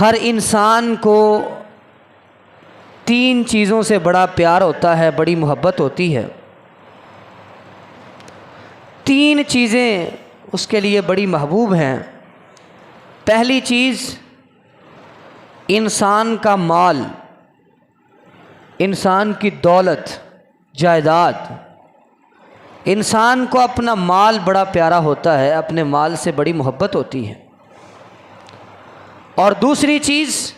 ہر انسان کو تین چیزوں سے بڑا پیار ہوتا ہے، بڑی محبت ہوتی ہے۔ تین چیزیں اس کے لیے بڑی محبوب ہیں۔ پہلی چیز انسان کا مال، انسان کی دولت، جائیداد۔ انسان کو اپنا مال بڑا پیارا ہوتا ہے، اپنے مال سے بڑی محبت ہوتی ہے۔ اور دوسری چیز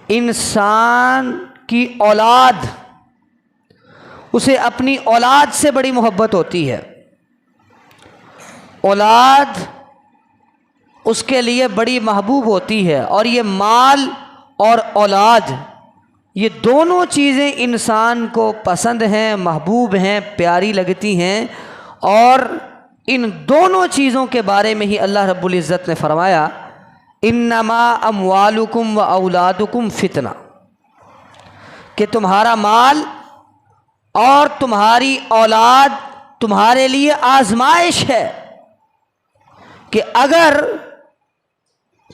انسان کی اولاد، اسے اپنی اولاد سے بڑی محبت ہوتی ہے۔ اولاد اس کے لیے بڑی محبوب ہوتی ہے، اور یہ مال اور اولاد، یہ دونوں چیزیں انسان کو پسند ہیں، محبوب ہیں، پیاری لگتی ہیں۔ اور ان دونوں چیزوں کے بارے میں ہی اللہ رب العزت نے فرمایا انما اموالکم و اولادکم فتنہ، کہ تمہارا مال اور تمہاری اولاد تمہارے لیے آزمائش ہے، کہ اگر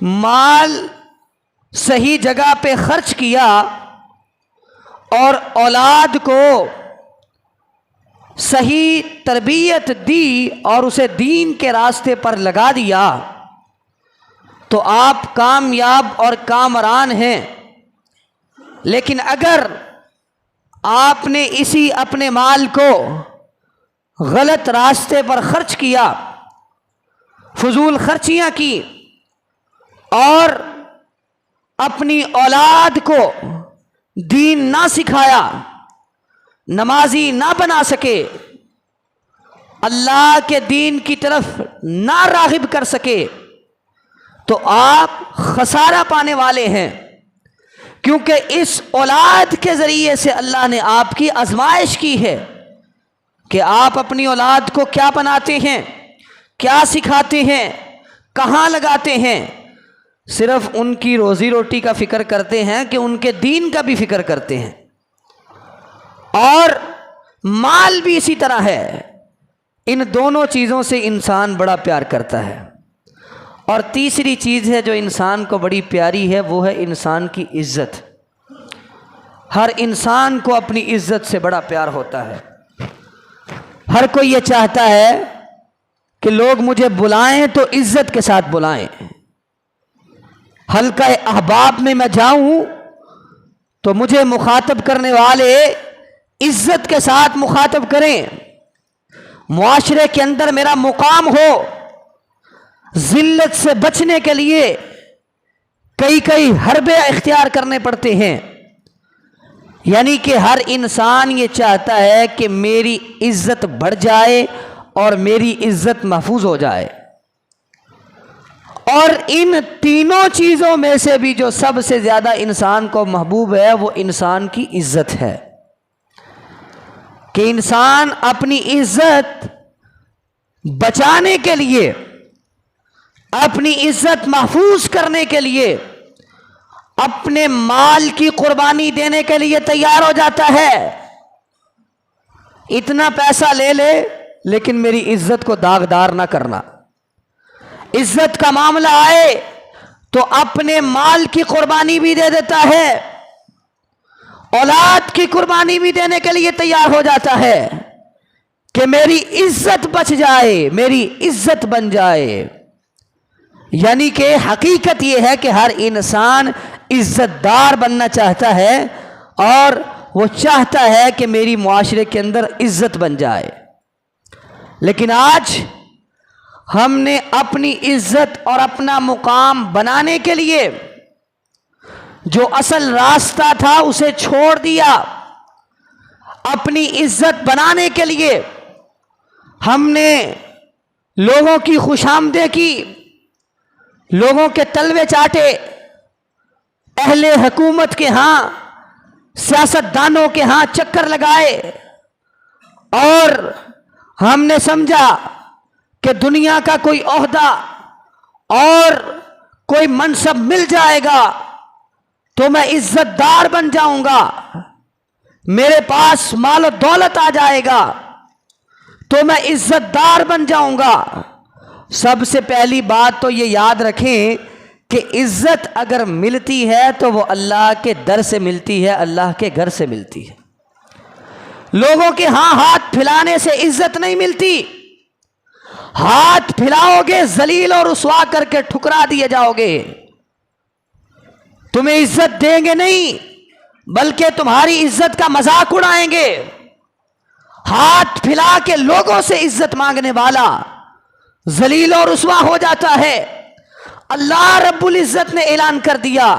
مال صحیح جگہ پہ خرچ کیا اور اولاد کو صحیح تربیت دی اور اسے دین کے راستے پر لگا دیا تو آپ کامیاب اور کامران ہیں۔ لیکن اگر آپ نے اسی اپنے مال کو غلط راستے پر خرچ کیا، فضول خرچیاں کی، اور اپنی اولاد کو دین نہ سکھایا، نمازی نہ بنا سکے، اللہ کے دین کی طرف نہ راغب کر سکے، تو آپ خسارہ پانے والے ہیں۔ کیونکہ اس اولاد کے ذریعے سے اللہ نے آپ کی آزمائش کی ہے کہ آپ اپنی اولاد کو کیا بناتے ہیں، کیا سکھاتے ہیں، کہاں لگاتے ہیں۔ صرف ان کی روزی روٹی کا فکر کرتے ہیں کہ ان کے دین کا بھی فکر کرتے ہیں۔ اور مال بھی اسی طرح ہے، ان دونوں چیزوں سے انسان بڑا پیار کرتا ہے۔ اور تیسری چیز ہے جو انسان کو بڑی پیاری ہے، وہ ہے انسان کی عزت۔ ہر انسان کو اپنی عزت سے بڑا پیار ہوتا ہے۔ ہر کوئی یہ چاہتا ہے کہ لوگ مجھے بلائیں تو عزت کے ساتھ بلائیں، حلقہ احباب میں میں جاؤں تو مجھے مخاطب کرنے والے عزت کے ساتھ مخاطب کریں، معاشرے کے اندر میرا مقام ہو۔ ذلت سے بچنے کے لیے کئی حربے اختیار کرنے پڑتے ہیں، یعنی کہ ہر انسان یہ چاہتا ہے کہ میری عزت بڑھ جائے اور میری عزت محفوظ ہو جائے۔ اور ان تینوں چیزوں میں سے بھی جو سب سے زیادہ انسان کو محبوب ہے وہ انسان کی عزت ہے، کہ انسان اپنی عزت بچانے کے لیے، اپنی عزت محفوظ کرنے کے لیے اپنے مال کی قربانی دینے کے لیے تیار ہو جاتا ہے۔ اتنا پیسہ لے لے لیکن میری عزت کو داغدار نہ کرنا۔ عزت کا معاملہ آئے تو اپنے مال کی قربانی بھی دے دیتا ہے، اولاد کی قربانی بھی دینے کے لیے تیار ہو جاتا ہے کہ میری عزت بچ جائے، میری عزت بن جائے۔ یعنی کہ حقیقت یہ ہے کہ ہر انسان عزت دار بننا چاہتا ہے، اور وہ چاہتا ہے کہ میری معاشرے کے اندر عزت بن جائے۔ لیکن آج ہم نے اپنی عزت اور اپنا مقام بنانے کے لیے جو اصل راستہ تھا اسے چھوڑ دیا۔ اپنی عزت بنانے کے لیے ہم نے لوگوں کی خوشامدیں کی، لوگوں کے تلوے چاٹے، اہل حکومت کے ہاں، سیاست دانوں کے ہاں چکر لگائے، اور ہم نے سمجھا کہ دنیا کا کوئی عہدہ اور کوئی منصب مل جائے گا تو میں عزت دار بن جاؤں گا، میرے پاس مال و دولت آ جائے گا تو میں عزت دار بن جاؤں گا۔ سب سے پہلی بات تو یہ یاد رکھیں کہ عزت اگر ملتی ہے تو وہ اللہ کے در سے ملتی ہے، اللہ کے گھر سے ملتی ہے۔ لوگوں کے ہاں ہاتھ پھیلانے سے عزت نہیں ملتی، ہاتھ پھیلاؤ گے ذلیل اور رسوا کر کے ٹھکرا دیے جاؤ گے، تمہیں عزت دیں گے نہیں بلکہ تمہاری عزت کا مذاق اڑائیں گے۔ ہاتھ پھیلا کے لوگوں سے عزت مانگنے والا ذلیل اور رسوا ہو جاتا ہے۔ اللہ رب العزت نے اعلان کر دیا،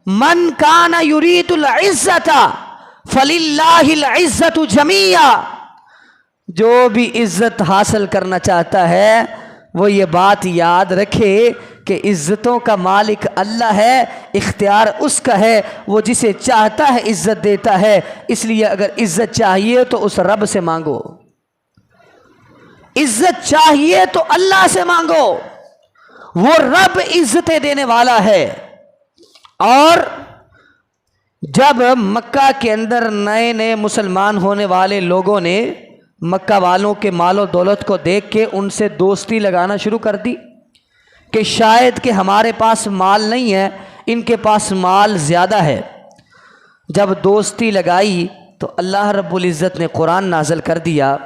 من کان یرید العزت فللہ العزت جمیعا، جو بھی عزت حاصل کرنا چاہتا ہے وہ یہ بات یاد رکھے کہ عزتوں کا مالک اللہ ہے، اختیار اس کا ہے، وہ جسے چاہتا ہے عزت دیتا ہے۔ اس لیے اگر عزت چاہیے تو اس رب سے مانگو، عزت چاہیے تو اللہ سے مانگو، وہ رب عزتیں دینے والا ہے۔ اور جب مکہ کے اندر نئے نئے مسلمان ہونے والے لوگوں نے مکہ والوں کے مال و دولت کو دیکھ کے ان سے دوستی لگانا شروع کر دی کہ شاید کہ ہمارے پاس مال نہیں ہے، ان کے پاس مال زیادہ ہے۔ جب دوستی لگائی تو اللہ رب العزت نے قرآن نازل کر دیا،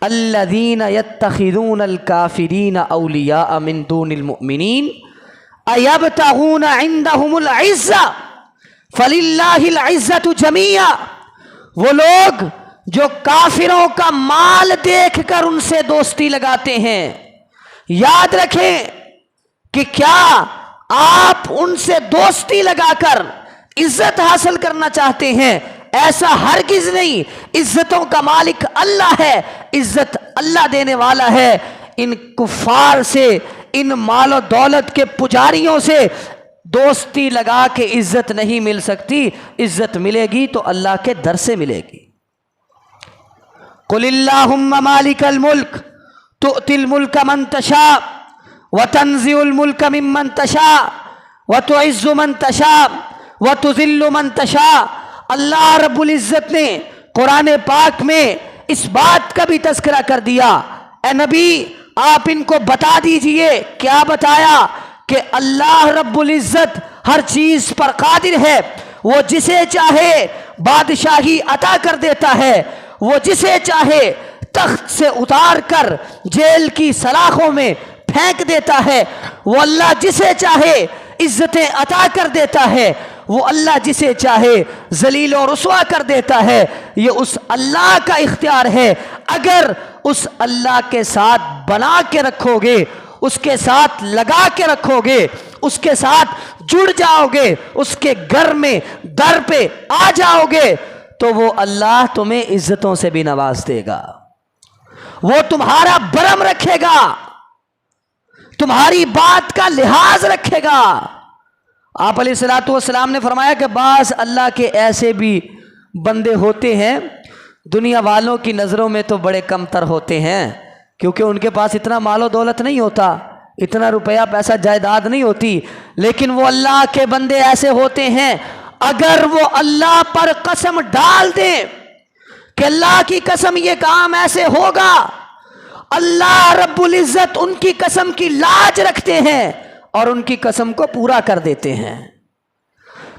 الذین یتخذون الکافرین اولیاء من دون المؤمنین ایبتغون عندهم العزہ فللہ العزت جمیعا، وہ لوگ جو کافروں کا مال دیکھ کر ان سے دوستی لگاتے ہیں۔ یاد رکھیں کہ کیا آپ ان سے دوستی لگا کر عزت حاصل کرنا چاہتے ہیں؟ ایسا ہرگز نہیں، عزتوں کا مالک اللہ ہے، عزت اللہ دینے والا ہے۔ ان کفار سے، ان مال و دولت کے پجاریوں سے دوستی لگا کے عزت نہیں مل سکتی، عزت ملے گی تو اللہ کے در سے ملے گی۔ قل اللہم مالک الملک تؤتی الملک من تشاء وتنزع الملک ممن تشاء وتعز من تشاء وتذل من تشاء۔ اللہ رب العزت نے قرآن پاک میں اس بات کا بھی تذکرہ کر دیا۔ اے نبی آپ ان کو بتا دیجئے، کیا بتایا؟ کہ اللہ رب العزت ہر چیز پر قادر ہے، وہ جسے چاہے بادشاہی عطا کر دیتا ہے، وہ جسے چاہے تخت سے اتار کر جیل کی سلاخوں میں پھینک دیتا ہے، وہ اللہ جسے چاہے عزتیں عطا کر دیتا ہے، وہ اللہ جسے چاہے ذلیل و رسوا کر دیتا ہے۔ یہ اس اللہ کا اختیار ہے۔ اگر اس اللہ کے ساتھ بنا کے رکھو گے، اس کے ساتھ لگا کے رکھو گے، اس کے ساتھ جڑ جاؤ گے، اس کے گھر میں در پہ آ جاؤ گے تو وہ اللہ تمہیں عزتوں سے بھی نواز دے گا، وہ تمہارا برم رکھے گا، تمہاری بات کا لحاظ رکھے گا۔ آپ علیہ الصلوۃ والسلام نے فرمایا کہ بعض اللہ کے ایسے بھی بندے ہوتے ہیں دنیا والوں کی نظروں میں تو بڑے کم تر ہوتے ہیں، کیونکہ ان کے پاس اتنا مال و دولت نہیں ہوتا، اتنا روپیہ پیسہ جائیداد نہیں ہوتی، لیکن وہ اللہ کے بندے ایسے ہوتے ہیں اگر وہ اللہ پر قسم ڈال دیں کہ اللہ کی قسم یہ کام ایسے ہوگا، اللہ رب العزت ان کی قسم کی لاج رکھتے ہیں اور ان کی قسم کو پورا کر دیتے ہیں۔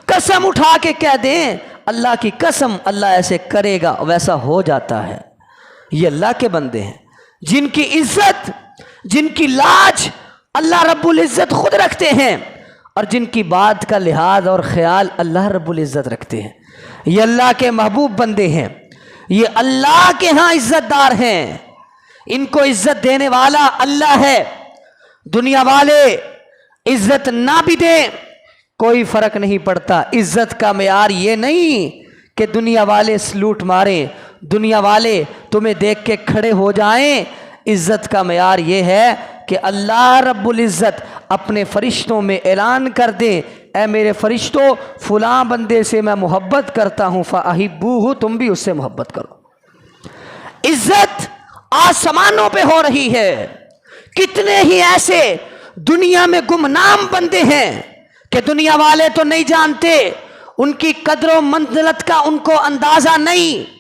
قسم اٹھا کے کہہ دیں اللہ کی قسم اللہ ایسے کرے گا، ویسا ہو جاتا ہے۔ یہ اللہ کے بندے ہیں جن کی عزت، جن کی لاج اللہ رب العزت خود رکھتے ہیں اور جن کی بات کا لحاظ اور خیال اللہ رب العزت رکھتے ہیں۔ یہ اللہ کے محبوب بندے ہیں، یہ اللہ کے ہاں عزت دار ہیں، ان کو عزت دینے والا اللہ ہے۔ دنیا والے عزت نہ بھی دیں کوئی فرق نہیں پڑتا، عزت کا معیار یہ نہیں کہ دنیا والے سلوٹ ماریں، دنیا والے تمہیں دیکھ کے کھڑے ہو جائیں۔ عزت کا معیار یہ ہے کہ اللہ رب العزت اپنے فرشتوں میں اعلان کر دیں، اے میرے فرشتوں فلاں بندے سے میں محبت کرتا ہوں فاحبوہ، تم بھی اس سے محبت کرو۔ عزت آسمانوں پہ ہو رہی ہے۔ کتنے ہی ایسے دنیا میں گمنام بندے ہیں کہ دنیا والے تو نہیں جانتے، ان کی قدر و منزلت کا ان کو اندازہ نہیں،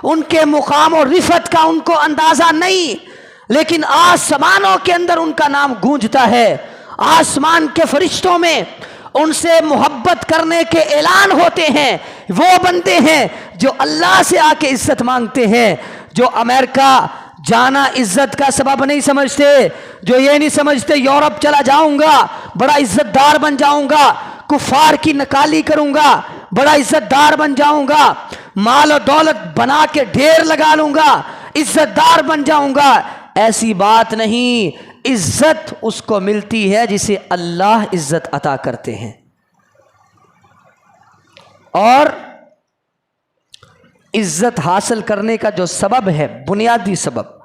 ان کے مقام و رفعت کا ان کو اندازہ نہیں، لیکن آسمانوں کے اندر ان کا نام گونجتا ہے، آسمان کے فرشتوں میں ان سے محبت کرنے کے اعلان ہوتے ہیں وہ بندے ہیں جو اللہ سے آ کے عزت مانگتے ہیں، جو امریکہ جانا عزت کا سبب نہیں سمجھتے، جو یہ نہیں سمجھتے یورپ چلا جاؤں گا بڑا عزت دار بن جاؤں گا، کفار کی نکالی کروں گا بڑا عزت دار بن جاؤں گا، مال و دولت بنا کے ڈھیر لگا لوں گا عزت دار بن جاؤں گا، ایسی بات نہیں۔ عزت اس کو ملتی ہے جسے اللہ عزت عطا کرتے ہیں، اور عزت حاصل کرنے کا جو سبب ہے، بنیادی سبب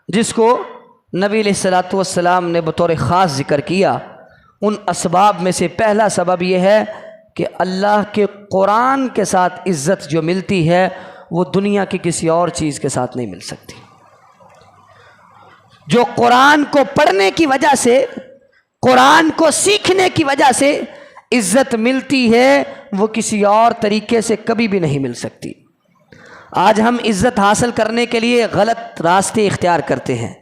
جس کو نبی علیہ الصلوۃ والسلام نے بطور خاص ذکر کیا، ان اسباب میں سے پہلا سبب یہ ہے کہ اللہ کے قرآن کے ساتھ عزت جو ملتی ہے وہ دنیا کی کسی اور چیز کے ساتھ نہیں مل سکتی۔ جو قرآن کو پڑھنے کی وجہ سے، قرآن کو سیکھنے کی وجہ سے عزت ملتی ہے، وہ کسی اور طریقے سے کبھی بھی نہیں مل سکتی۔ آج ہم عزت حاصل کرنے کے لیے غلط راستے اختیار کرتے ہیں،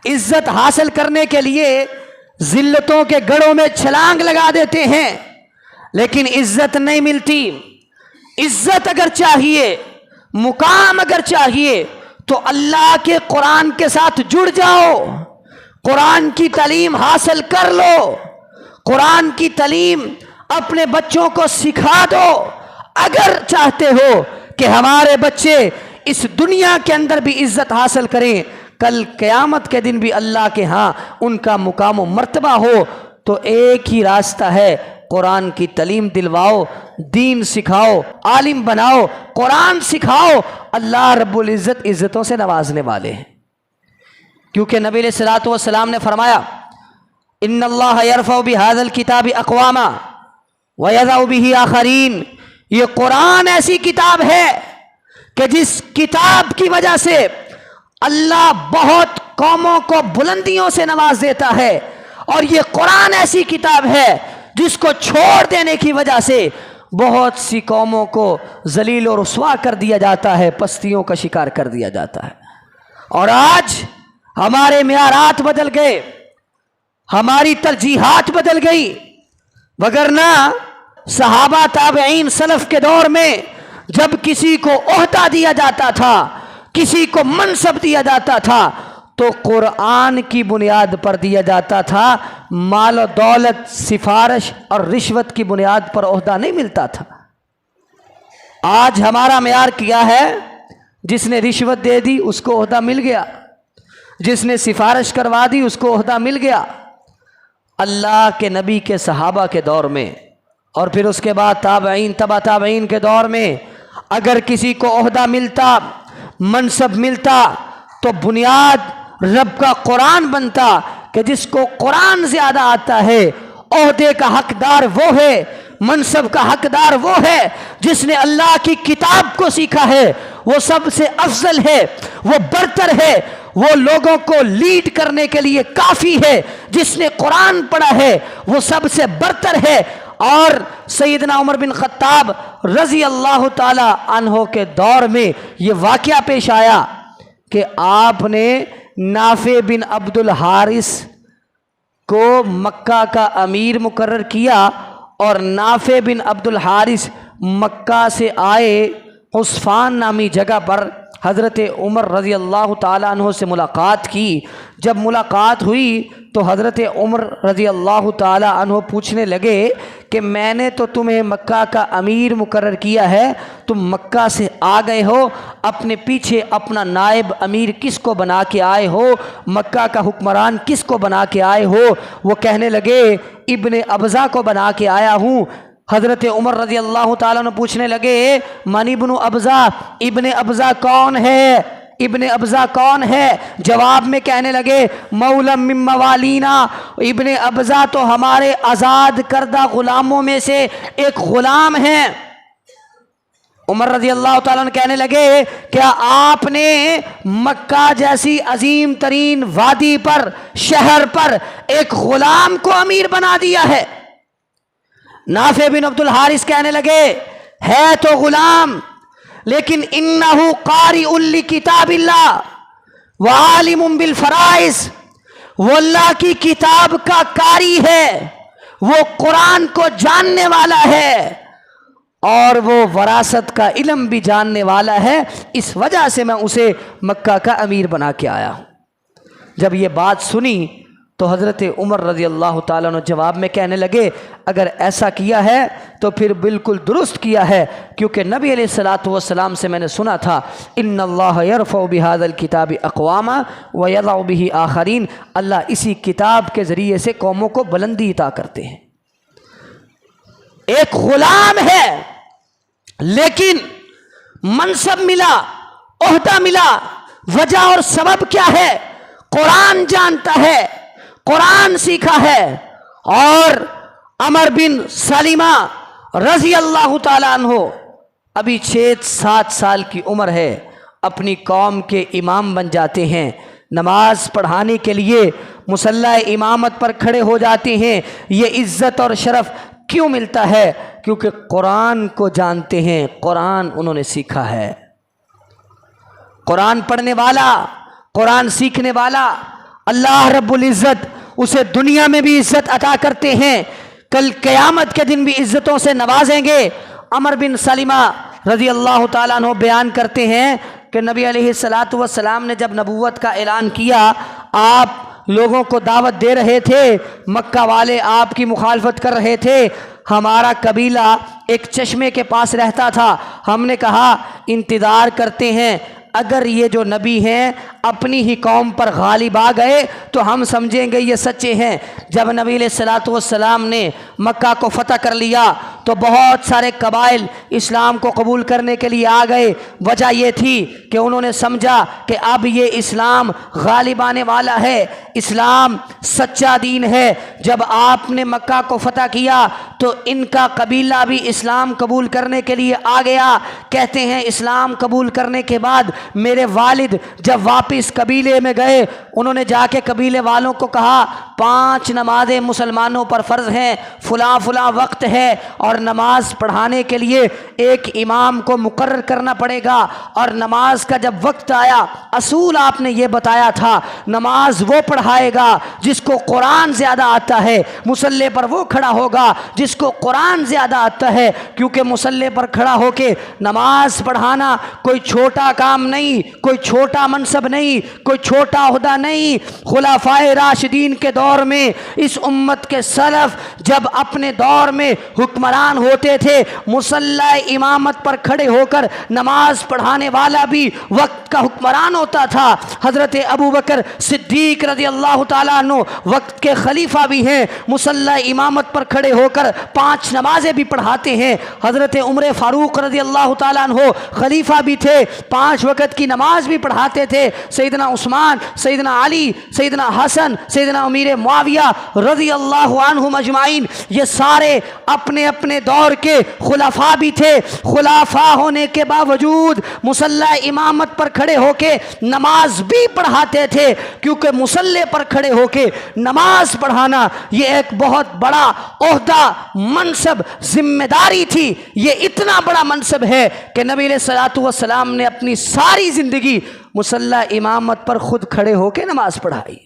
عزت حاصل کرنے کے لیے ذلتوں کے گڑھوں میں چھلانگ لگا دیتے ہیں، لیکن عزت نہیں ملتی۔ عزت اگر چاہیے، مقام اگر چاہیے تو اللہ کے قرآن کے ساتھ جڑ جاؤ، قرآن کی تعلیم حاصل کر لو، قرآن کی تعلیم اپنے بچوں کو سکھا دو۔ اگر چاہتے ہو کہ ہمارے بچے اس دنیا کے اندر بھی عزت حاصل کریں، کل قیامت کے دن بھی اللہ کے ہاں ان کا مقام و مرتبہ ہو، تو ایک ہی راستہ ہے، قرآن کی تعلیم دلواؤ، دین سکھاؤ، عالم بناؤ، قرآن سکھاؤ۔ اللہ رب العزت عزتوں سے نوازنے والے ہیں، کیونکہ نبی علیہ الصلوۃ والسلام نے فرمایا ان اللہ یرفع بہذا الکتاب اقواما ویضع بہ آخرین۔ یہ قرآن ایسی کتاب ہے کہ جس کتاب کی وجہ سے اللہ بہت قوموں کو بلندیوں سے نواز دیتا ہے، اور یہ قرآن ایسی کتاب ہے جس کو چھوڑ دینے کی وجہ سے بہت سی قوموں کو ذلیل و رسوا کر دیا جاتا ہے، پستیوں کا شکار کر دیا جاتا ہے۔ اور آج ہمارے معیارات بدل گئے، ہماری ترجیحات بدل گئی، وگرنہ صحابہ تابعین سلف کے دور میں جب کسی کو عہدہ دیا جاتا تھا، کسی کو منصب دیا جاتا تھا، تو قرآن کی بنیاد پر دیا جاتا تھا، مال و دولت، سفارش اور رشوت کی بنیاد پر عہدہ نہیں ملتا تھا۔ آج ہمارا معیار کیا ہے؟ جس نے رشوت دے دی اس کو عہدہ مل گیا، جس نے سفارش کروا دی اس کو عہدہ مل گیا۔ اللہ کے نبی کے صحابہ کے دور میں اور پھر اس کے بعد تابعین، تبع تابعین کے دور میں اگر کسی کو عہدہ ملتا، منصب ملتا، تو بنیاد رب کا قرآن بنتا کہ جس کو قرآن زیادہ آتا ہے، عہدے کا حقدار وہ ہے، منصب کا حقدار وہ ہے جس نے اللہ کی کتاب کو سیکھا ہے، وہ سب سے افضل ہے، وہ برتر ہے، وہ لوگوں کو لیڈ کرنے کے لیے کافی ہے۔ جس نے قرآن پڑھا ہے وہ سب سے برتر ہے۔ اور سیدنا عمر بن خطاب رضی اللہ تعالی عنہ کے دور میں یہ واقعہ پیش آیا کہ آپ نے نافع بن عبد الحارث کو مکہ کا امیر مقرر کیا، اور نافع بن عبد الحارث مکہ سے آئے، عصفان نامی جگہ پر حضرت عمر رضی اللہ تعالیٰ عنہ سے ملاقات کی۔ جب ملاقات ہوئی تو حضرت عمر رضی اللہ تعالیٰ عنہ پوچھنے لگے کہ میں نے تو تمہیں مکہ کا امیر مقرر کیا ہے، تم مکہ سے آ گئے ہو، اپنے پیچھے اپنا نائب امیر کس کو بنا کے آئے ہو، مکہ کا حکمران کس کو بنا کے آئے ہو؟ وہ کہنے لگے ابن ابزہ کو بنا کے آیا ہوں۔ حضرت عمر رضی اللہ تعالیٰ نے پوچھنے لگے من ابن ابزہ، ابن ابزہ کون ہے؟ ابن ابزہ کون ہے؟ جواب میں کہنے لگے مولا من موالینا، ابن ابزہ تو ہمارے آزاد کردہ غلاموں میں سے ایک غلام ہیں۔ عمر رضی اللہ تعالیٰ نے کہنے لگے کیا آپ نے مکہ جیسی عظیم ترین وادی پر، شہر پر ایک غلام کو امیر بنا دیا ہے؟ نافع بن عبد الحارث کہنے لگے ہے تو غلام، لیکن انہو قارئ لکتاب اللہ وعالم بالفرائض، وہ اللہ کی کتاب کا قاری ہے، وہ قرآن کو جاننے والا ہے، اور وہ وراثت کا علم بھی جاننے والا ہے، اس وجہ سے میں اسے مکہ کا امیر بنا کے آیا ہوں۔ جب یہ بات سنی تو حضرت عمر رضی اللہ تعالیٰ عنہ جواب میں کہنے لگے اگر ایسا کیا ہے تو پھر بالکل درست کیا ہے، کیونکہ نبی علیہ الصلوۃ والسلام سے میں نے سنا تھا ان اللہ یرفع بہذا الکتاب اقواما ویضع بہ آخرین، اللہ اسی کتاب کے ذریعے سے قوموں کو بلندی عطا کرتے ہیں۔ ایک غلام ہے لیکن منصب ملا، عہدہ ملا، وجہ اور سبب کیا ہے؟ قرآن جانتا ہے، قرآن سیکھا ہے، اور عمر بن سلمہ رضی اللہ تعالیٰ عنہ ابھی 6-7 سال کی عمر ہے، اپنی قوم کے امام بن جاتے ہیں، نماز پڑھانے کے لیے مصلی امامت پر کھڑے ہو جاتے ہیں۔ یہ عزت اور شرف کیوں ملتا ہے؟ کیونکہ قرآن کو جانتے ہیں، قرآن انہوں نے سیکھا ہے۔ قرآن پڑھنے والا، قرآن سیکھنے والا، اللہ رب العزت اسے دنیا میں بھی عزت عطا کرتے ہیں، کل قیامت کے دن بھی عزتوں سے نوازیں گے۔ عمر بن سلمہ رضی اللہ تعالیٰ عنہ بیان کرتے ہیں کہ نبی علیہ الصلوۃ والسلام نے جب نبوت کا اعلان کیا، آپ لوگوں کو دعوت دے رہے تھے، مکہ والے آپ کی مخالفت کر رہے تھے۔ ہمارا قبیلہ ایک چشمے کے پاس رہتا تھا، ہم نے کہا انتظار کرتے ہیں، اگر یہ جو نبی ہیں اپنی ہی قوم پر غالب آ گئے تو ہم سمجھیں گے یہ سچے ہیں۔ جب نبی علیہ الصلوۃ والسلام نے مکہ کو فتح کر لیا تو بہت سارے قبائل اسلام کو قبول کرنے کے لیے آ گئے۔ وجہ یہ تھی کہ انہوں نے سمجھا کہ اب یہ اسلام غالب آنے والا ہے، اسلام سچا دین ہے۔ جب آپ نے مکہ کو فتح کیا تو ان کا قبیلہ بھی اسلام قبول کرنے کے لیے آ گیا۔ کہتے ہیں اسلام قبول کرنے کے بعد میرے والد جب واپس قبیلے میں گئے، انہوں نے جا کے قبیلے والوں کو کہا 5 نمازیں مسلمانوں پر فرض ہیں، فلاں فلاں وقت ہے، اور نماز پڑھانے کے لیے ایک امام کو مقرر کرنا پڑے گا، اور نماز کا جب وقت آیا اصول آپ نے یہ بتایا تھا نماز وہ پڑھائے گا جس کو قرآن زیادہ آتا ہے، مصلی پر وہ کھڑا ہوگا جس کو قرآن زیادہ آتا ہے، کیونکہ مصلی پر کھڑا ہو کے نماز پڑھانا کوئی چھوٹا کام نہیں، کوئی چھوٹا منصب نہیں، کوئی چھوٹا عہدہ نہیں۔ خلفائے راشدین کے دور میں اس امت کے سلف جب اپنے دور میں حکمران ہوتے تھے، مصلی امامت پر کھڑے ہو کر نماز پڑھانے والا بھی وقت کا حکمران ہوتا تھا۔ حضرت ابوبکر صدیق رضی اللہ تعالیٰ عنہ وقت کے خلیفہ بھی ہیں، مصلی امامت پر کھڑے ہو کر 5 نمازیں بھی پڑھاتے ہیں۔ حضرت عمر فاروق رضی اللہ تعالیٰ عنہ خلیفہ بھی تھے، 5 وقت کی نماز بھی پڑھاتے تھے۔ سیدنا عثمان، سیدنا علی، سیدنا حسن، سیدنا امیر معاویہ رضی اللہ عنہم اجمعین، یہ سارے اپنے اپنے دور کے خلفاء بھی تھے۔ خلفاء ہونے کے باوجود مصلی امامت پر کھڑے ہو کے نماز بھی پڑھاتے تھے، کیونکہ مصلی پر کھڑے ہو کے نماز پڑھانا یہ ایک بہت بڑا عہدہ، منصب، ذمہ داری تھی۔ یہ اتنا بڑا منصب ہے کہ نبی علیہ الصلوۃ والسلام نے اپنی ساری زندگی مصلی امامت پر خود کھڑے ہو کے نماز پڑھائی۔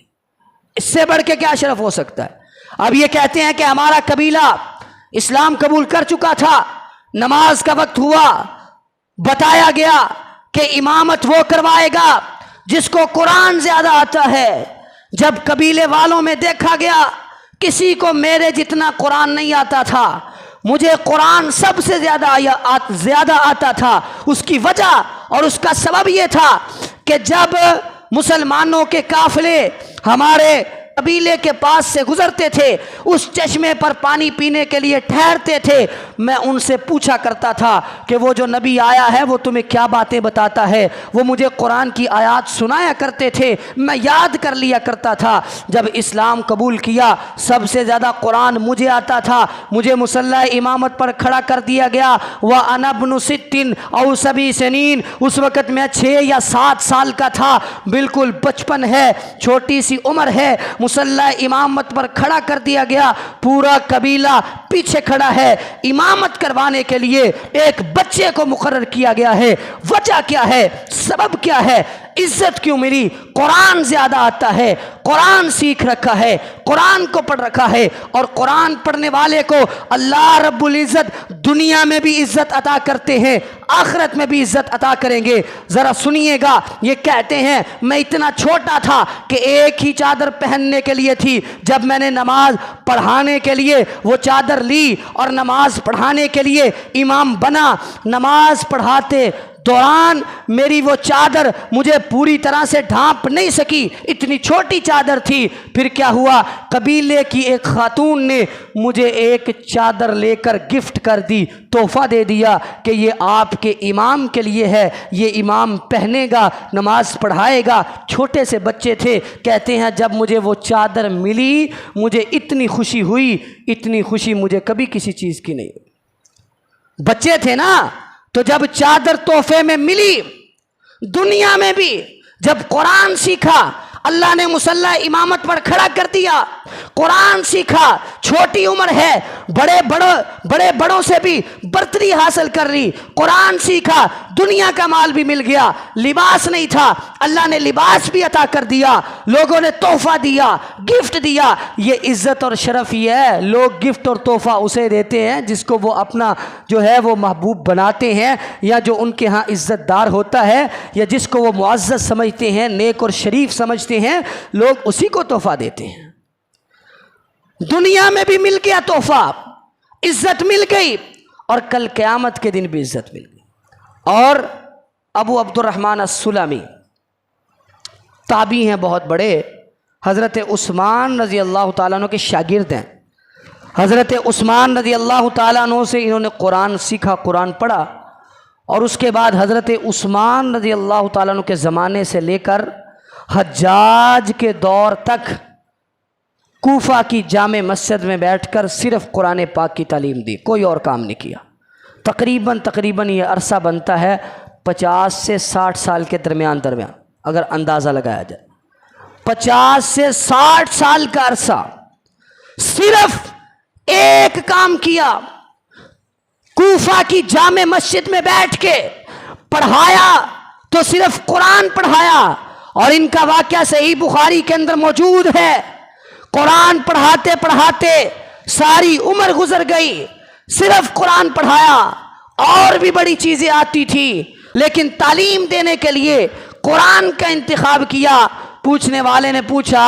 اس سے بڑھ کے کیا شرف ہو سکتا ہے؟ اب یہ کہتے ہیں کہ ہمارا قبیلہ اسلام قبول کر چکا تھا، نماز کا وقت ہوا، بتایا گیا کہ امامت وہ کروائے گا جس کو قرآن زیادہ آتا ہے۔ جب قبیلے والوں میں دیکھا گیا کسی کو میرے جتنا قرآن نہیں آتا تھا، مجھے قرآن سب سے زیادہ آتا تھا۔ اس کی وجہ اور اس کا سبب یہ تھا کہ جب مسلمانوں کے قافلے ہمارے قبیلے کے پاس سے گزرتے تھے، اس چشمے پر پانی پینے کے لیے ٹھہرتے تھے، میں ان سے پوچھا کرتا تھا کہ وہ جو نبی آیا ہے وہ تمہیں کیا باتیں بتاتا ہے؟ وہ مجھے قرآن کی آیات سنایا کرتے تھے، میں یاد کر لیا کرتا تھا۔ جب اسلام قبول کیا سب سے زیادہ قرآن مجھے آتا تھا، مجھے مصلی امامت پر کھڑا کر دیا گیا۔ وَأَنَا ابْنُ 6 أَوْ 7 سنین، اس وقت میں 6 یا 7 سال کا تھا، بالکل بچپن ہے، چھوٹی سی عمر ہے۔ مصلی امامت پر کھڑا کر دیا گیا، پورا قبیلہ پیچھے کھڑا ہے، امامت کروانے کے لیے ایک بچے کو مقرر کیا گیا ہے۔ وجہ کیا ہے؟ سبب کیا ہے؟ عزت کیوں ملی؟ قرآن زیادہ آتا ہے، قرآن سیکھ رکھا ہے، قرآن کو پڑھ رکھا ہے، اور قرآن پڑھنے والے کو اللہ رب العزت دنیا میں بھی عزت عطا کرتے ہیں، آخرت میں بھی عزت عطا کریں گے۔ ذرا سنیے گا، یہ کہتے ہیں میں اتنا چھوٹا تھا کہ ایک ہی چادر پہننے کے لیے تھی، جب میں نے نماز پڑھانے کے لیے وہ چادر لی اور نماز پڑھانے کے لیے امام بنا، نماز پڑھاتے دوران میری وہ چادر مجھے پوری طرح سے ڈھانپ نہیں سکی، اتنی چھوٹی چادر تھی۔ پھر کیا ہوا، قبیلے کی ایک خاتون نے مجھے ایک چادر لے کر گفٹ کر دی، تحفہ دے دیا کہ یہ آپ کے امام کے لیے ہے، یہ امام پہنے گا، نماز پڑھائے گا۔ چھوٹے سے بچے تھے، کہتے ہیں جب مجھے وہ چادر ملی مجھے اتنی خوشی ہوئی، اتنی خوشی مجھے کبھی کسی چیز کی نہیں ہوئی۔ بچے تھے نا، تو جب چادر تحفے میں ملی، دنیا میں بھی جب قرآن سیکھا، اللہ نے مصلی امامت پر کھڑا کر دیا، قرآن سیکھا، چھوٹی عمر ہے، بڑے بڑوں سے بھی برتری حاصل کر لی، قرآن سیکھا، دنیا کا مال بھی مل گیا، لباس نہیں تھا، اللہ نے لباس بھی عطا کر دیا، لوگوں نے تحفہ دیا، گفٹ دیا۔ یہ عزت اور شرف یہ ہے، لوگ گفٹ اور تحفہ اسے دیتے ہیں جس کو وہ اپنا جو ہے وہ محبوب بناتے ہیں، یا جو ان کے ہاں عزت دار ہوتا ہے، یا جس کو وہ معزز سمجھتے ہیں، نیک اور شریف سمجھتے ہیں، لوگ اسی کو تحفہ دیتے ہیں۔ دنیا میں بھی مل گیا تحفہ، عزت مل گئی، اور کل قیامت کے دن بھی عزت مل گئی۔ اور ابو عبد الرحمن السلمی تابعی ہیں بہت بڑے، حضرت عثمان رضی اللہ تعالیٰ عنہ کے شاگرد ہیں۔ حضرت عثمان رضی اللہ تعالیٰ عنہ سے انہوں نے قرآن سیکھا، قرآن پڑھا، اور اس کے بعد حضرت عثمان رضی اللہ تعالیٰ عنہ کے زمانے سے لے کر حجاج کے دور تک کوفہ کی جامع مسجد میں بیٹھ کر صرف قرآن پاک کی تعلیم دی، کوئی اور کام نہیں کیا۔ تقریباً یہ عرصہ بنتا ہے 50 سے 60 سال کے درمیان اگر اندازہ لگایا جائے، 50 سے 60 سال کا عرصہ صرف ایک کام کیا، کوفہ کی جامع مسجد میں بیٹھ کے پڑھایا، تو صرف قرآن پڑھایا۔ اور ان کا واقعہ صحیح بخاری کے اندر موجود ہے، قرآن پڑھاتے پڑھاتے ساری عمر گزر گئی، صرف قرآن پڑھایا، اور بھی بڑی چیزیں آتی تھی، لیکن تعلیم دینے کے لیے قرآن کا انتخاب کیا۔ پوچھنے والے نے پوچھا،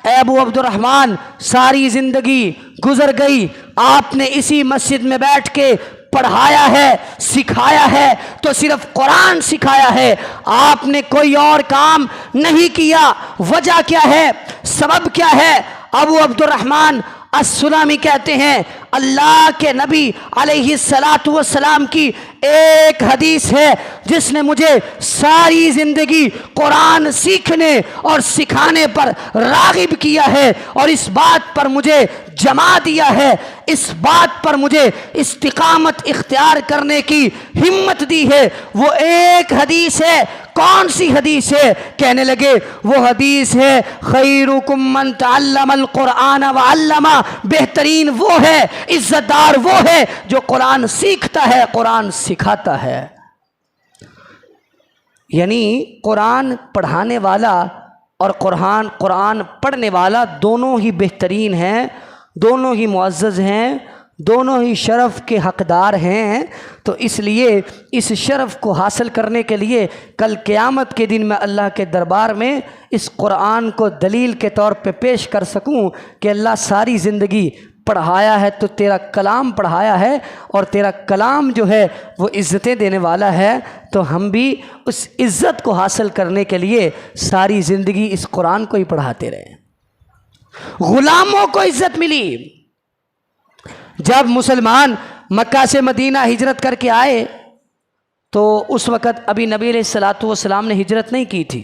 اے ابو عبد الرحمن، ساری زندگی گزر گئی، آپ نے اسی مسجد میں بیٹھ کے پڑھایا ہے، سکھایا ہے، تو صرف قرآن سکھایا ہے، آپ نے کوئی اور کام نہیں کیا، وجہ کیا ہے، سبب کیا ہے؟ ابو عبد الرحمن السلمی کہتے ہیں اللہ کے نبی علیہ السلام کی ایک حدیث ہے جس نے مجھے ساری زندگی قرآن سیکھنے اور سکھانے پر راغب کیا ہے، اور اس بات پر مجھے جما دیا ہے، اس بات پر مجھے استقامت اختیار کرنے کی ہمت دی ہے۔ وہ ایک حدیث ہے، کون سی حدیث ہے؟ کہنے لگے وہ حدیث ہے خیرکم من تعلم القرآن وعلمہ، بہترین وہ ہے، عزت دار وہ ہے جو قرآن سیکھتا ہے، قرآن سکھاتا ہے۔ یعنی قرآن پڑھانے والا اور قرآن پڑھنے والا دونوں ہی بہترین ہیں، دونوں ہی معزز ہیں، دونوں ہی شرف کے حقدار ہیں۔ تو اس لیے اس شرف کو حاصل کرنے کے لیے کل قیامت کے دن میں اللہ کے دربار میں اس قرآن کو دلیل کے طور پہ پیش کر سکوں کہ اللہ ساری زندگی پڑھایا ہے تو تیرا کلام پڑھایا ہے، اور تیرا کلام جو ہے وہ عزتیں دینے والا ہے، تو ہم بھی اس عزت کو حاصل کرنے کے لیے ساری زندگی اس قرآن کو ہی پڑھاتے رہے۔ غلاموں کو عزت ملی۔ جب مسلمان مکہ سے مدینہ ہجرت کر کے آئے تو اس وقت ابھی نبی علیہ الصلوۃ والسلام نے ہجرت نہیں کی تھی،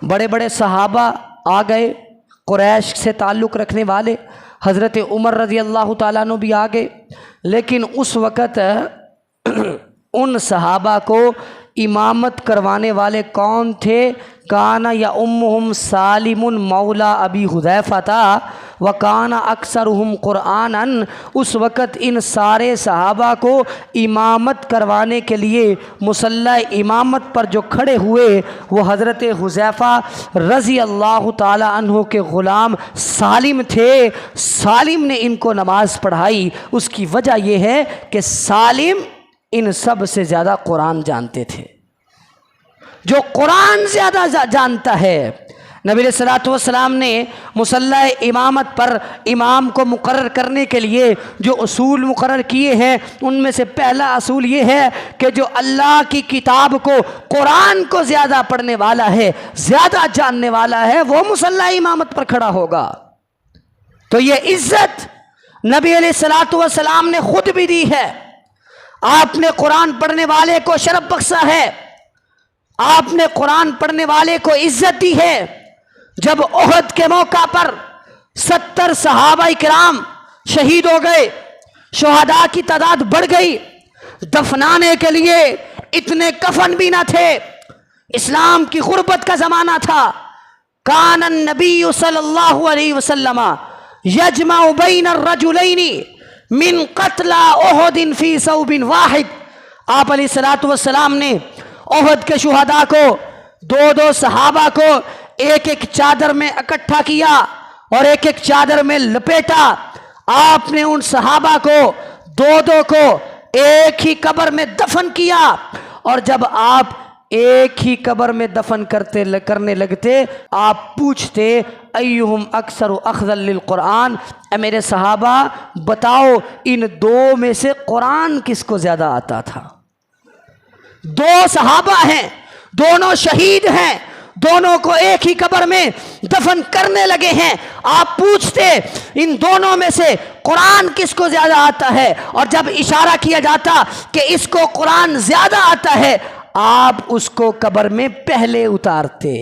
بڑے بڑے صحابہ آ گئے، قریش سے تعلق رکھنے والے، حضرت عمر رضی اللہ تعالیٰ عنہ بھی آ گئے، لیکن اس وقت ان صحابہ کو امامت کروانے والے کون تھے؟ کانا یا امہم سالم مولا ابی حذیفہ تھا وکانا اکثرہم قرآناً۔ اس وقت ان سارے صحابہ کو امامت کروانے کے لیے مصلی امامت پر جو کھڑے ہوئے وہ حضرت حذیفہ رضی اللہ تعالی عنہ کے غلام سالم تھے۔ سالم نے ان کو نماز پڑھائی۔ اس کی وجہ یہ ہے کہ سالم ان سب سے زیادہ قرآن جانتے تھے۔ جو قرآن زیادہ جانتا ہے، نبی علیہ الصلوۃ والسلام نے مصلی امامت پر امام کو مقرر کرنے کے لیے جو اصول مقرر کیے ہیں، ان میں سے پہلا اصول یہ ہے کہ جو اللہ کی کتاب کو، قرآن کو زیادہ پڑھنے والا ہے، زیادہ جاننے والا ہے، وہ مصلی امامت پر کھڑا ہوگا۔ تو یہ عزت نبی علیہ الصلوۃ والسلام نے خود بھی دی ہے۔ آپ نے قرآن پڑھنے والے کو شرف بخشا ہے، آپ نے قرآن پڑھنے والے کو عزت دی ہے۔ جب احد کے موقع پر 70 صحابہ کرام شہید ہو گئے، شہداء کی تعداد بڑھ گئی، دفنانے کے لیے اتنے کفن بھی نہ تھے، اسلام کی غربت کا زمانہ تھا۔ کان النبی صلی اللہ علیہ وسلم یجمع بین الرجلین من قتل احد فی ثوب واحد۔ آپ علیہ الصلوۃ والسلام نے احد کے شہداء کو، دو صحابہ کو ایک ایک چادر میں اکٹھا کیا اور ایک ایک چادر میں لپیٹا۔ آپ نے ان صحابہ کو دو کو ایک ہی قبر میں دفن کیا، اور جب آپ ایک ہی قبر میں دفن کرنے لگتے، آپ پوچھتے ایہم اکثر اخذا للقرآن، اے میرے صحابہ بتاؤ ان دو میں سے قرآن کس کو زیادہ آتا تھا؟ دو صحابہ ہیں، دونوں شہید ہیں، دونوں کو ایک ہی قبر میں دفن کرنے لگے ہیں، آپ پوچھتے ان دونوں میں سے قرآن کس کو زیادہ آتا ہے؟ اور جب اشارہ کیا جاتا کہ اس کو قرآن زیادہ آتا ہے، آپ اس کو قبر میں پہلے اتارتے،